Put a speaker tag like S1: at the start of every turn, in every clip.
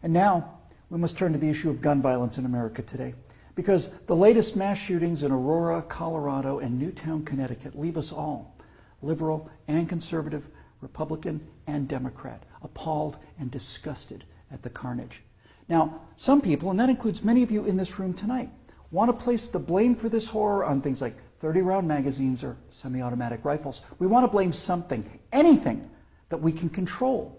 S1: And now we must turn to the issue of gun violence in America today, because the latest mass shootings in Aurora, Colorado, and Newtown, Connecticut leave us all, liberal and conservative, Republican and Democrat, appalled and disgusted at the carnage. Now, some people, and that includes many of you in this room tonight, want to place the blame for this horror on things like 30-round magazines or semi-automatic rifles. We want to blame something, anything that we can control.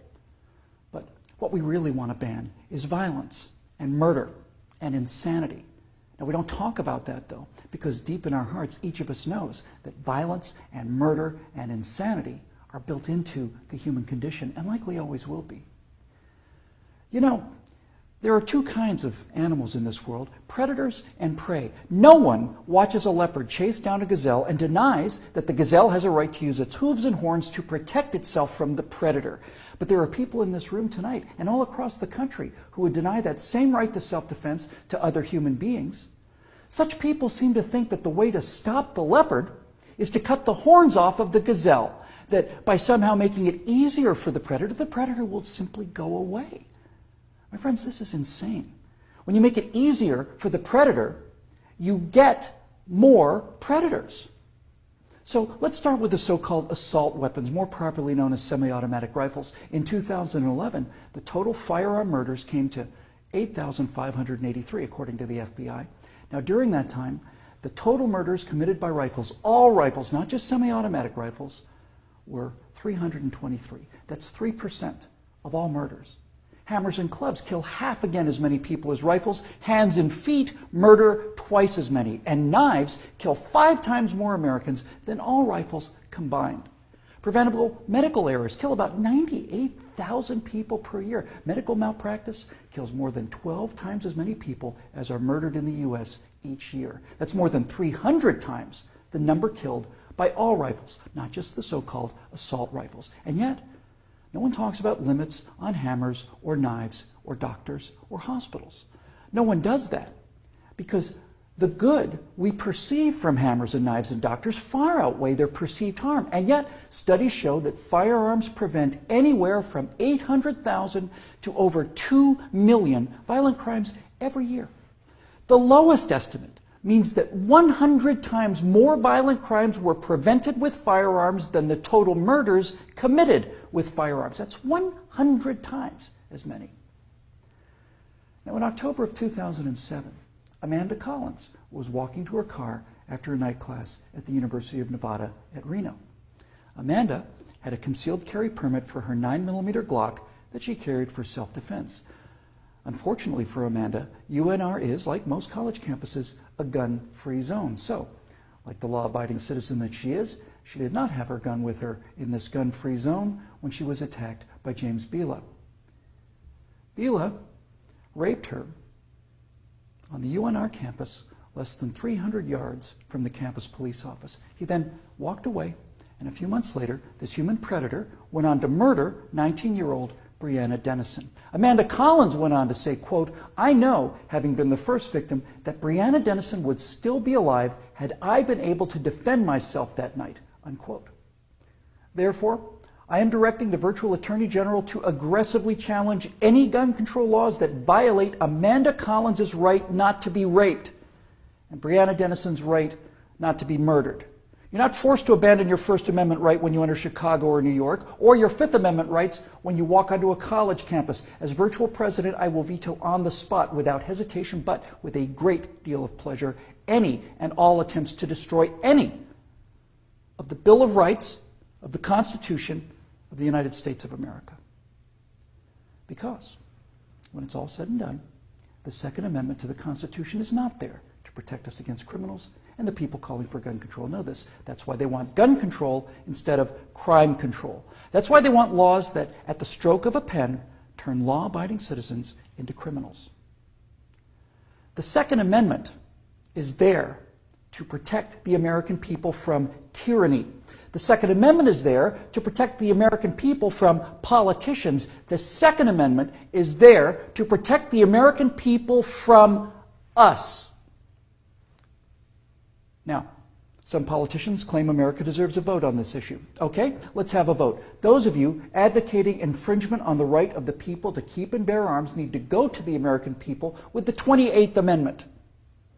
S1: But what we really want to ban is violence and murder and insanity. Now, we don't talk about that, though, because deep in our hearts, each of us knows that violence and murder and insanity are built into the human condition and likely always will be. You know, there are two kinds of animals in this world, predators and prey. No one watches a leopard chase down a gazelle and denies that the gazelle has a right to use its hooves and horns to protect itself from the predator. But there are people in this room tonight and all across the country who would deny that same right to self-defense to other human beings. Such people seem to think that the way to stop the leopard is to cut the horns off of the gazelle, that by somehow making it easier for the predator will simply go away. My friends, this is insane. When you make it easier for the predator, you get more predators. So let's start with the so-called assault weapons, more properly known as semi-automatic rifles. In 2011, the total firearm murders came to 8,583, according to the FBI. Now, during that time, the total murders committed by rifles, all rifles, not just semi-automatic rifles, were 323. That's 3% of all murders. Hammers and clubs kill half again as many people as rifles. Hands and feet murder twice as many. And knives kill 5 times more Americans than all rifles combined. Preventable medical errors kill about 98,000 people per year. Medical malpractice kills more than 12 times as many people as are murdered in the U.S. each year. That's more than 300 times the number killed by all rifles, not just the so-called assault rifles. And yet, no one talks about limits on hammers or knives or doctors or hospitals. No one does that because the good we perceive from hammers and knives and doctors far outweigh their perceived harm. And yet, studies show that firearms prevent anywhere from 800,000 to over 2 million violent crimes every year. The lowest estimate means that 100 times more violent crimes were prevented with firearms than the total murders committed with firearms. That's 100 times as many. Now, in October of 2007, Amanda Collins was walking to her car after a night class at the University of Nevada at Reno. Amanda had a concealed carry permit for her 9mm Glock that she carried for self-defense. Unfortunately for Amanda, UNR is, like most college campuses, a gun-free zone. So, like the law-abiding citizen that she is, she did not have her gun with her in this gun-free zone when she was attacked by James Bila. Bila raped her on the UNR campus less than 300 yards from the campus police office. He then walked away, and a few months later, this human predator went on to murder 19-year-old Breonna Dennison. Amanda Collins went on to say, quote, "I know, having been the first victim, that Breonna Dennison would still be alive had I been able to defend myself that night," unquote. Therefore, I am directing the virtual Attorney General to aggressively challenge any gun control laws that violate Amanda Collins' right not to be raped and Breonna Dennison's right not to be murdered. You're not forced to abandon your First Amendment right when you enter Chicago or New York, or your Fifth Amendment rights when you walk onto a college campus. As virtual president, I will veto on the spot, without hesitation, but with a great deal of pleasure, any and all attempts to destroy any of the Bill of Rights, of the Constitution of the United States of America. Because, when it's all said and done, the Second Amendment to the Constitution is not there to protect us against criminals, and the people calling for gun control know this. That's why they want gun control instead of crime control. That's why they want laws that, at the stroke of a pen, turn law-abiding citizens into criminals. The Second Amendment is there to protect the American people from tyranny. The Second Amendment is there to protect the American people from politicians. The Second Amendment is there to protect the American people from us. Now, Some politicians claim America deserves a vote on this issue. Okay, let's have a vote. Those of you advocating infringement on the right of the people to keep and bear arms need to go to the American people with the 28th Amendment,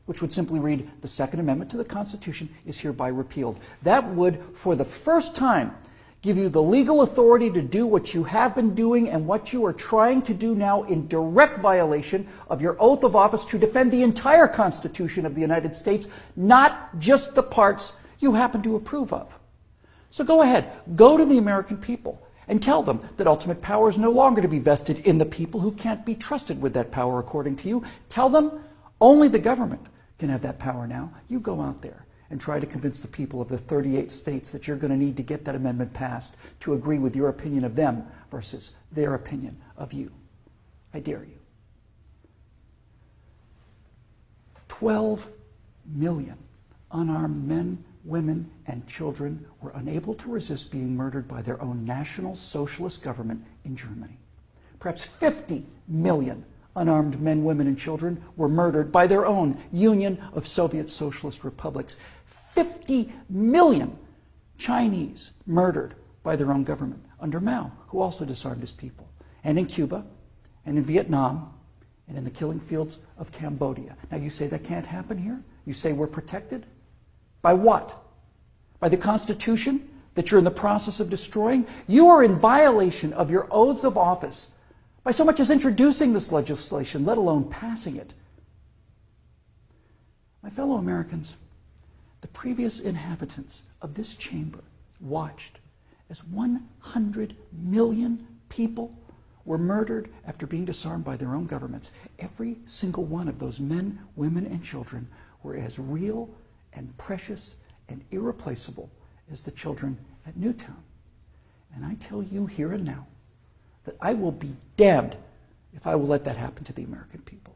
S1: which would simply read, the Second Amendment to the Constitution is hereby repealed. That would, for the first time, give you the legal authority to do what you have been doing and what you are trying to do now in direct violation of your oath of office to defend the entire Constitution of the United States, not just the parts you happen to approve of. So go ahead, go to the American people and tell them that ultimate power is no longer to be vested in the people who can't be trusted with that power according to you. Tell them only the government can have that power now. You go out there and try to convince the people of the 38 states that you're going to need to get that amendment passed to agree with your opinion of them versus their opinion of you. I dare you. 12 million unarmed men, women, and children were unable to resist being murdered by their own National Socialist government in Germany. Perhaps 50 million unarmed men, women, and children were murdered by their own Union of Soviet Socialist Republics. 50 million Chinese murdered by their own government under Mao, who also disarmed his people. And in Cuba, and in Vietnam, and in the killing fields of Cambodia. Now you say that can't happen here? You say we're protected? By what? By the Constitution that you're in the process of destroying? You are in violation of your oaths of office by so much as introducing this legislation, let alone passing it. My fellow Americans, the previous inhabitants of this chamber watched as 100 million people were murdered after being disarmed by their own governments. Every single one of those men, women, and children were as real and precious and irreplaceable as the children at Newtown. And I tell you here and now that I will be damned if I will let that happen to the American people.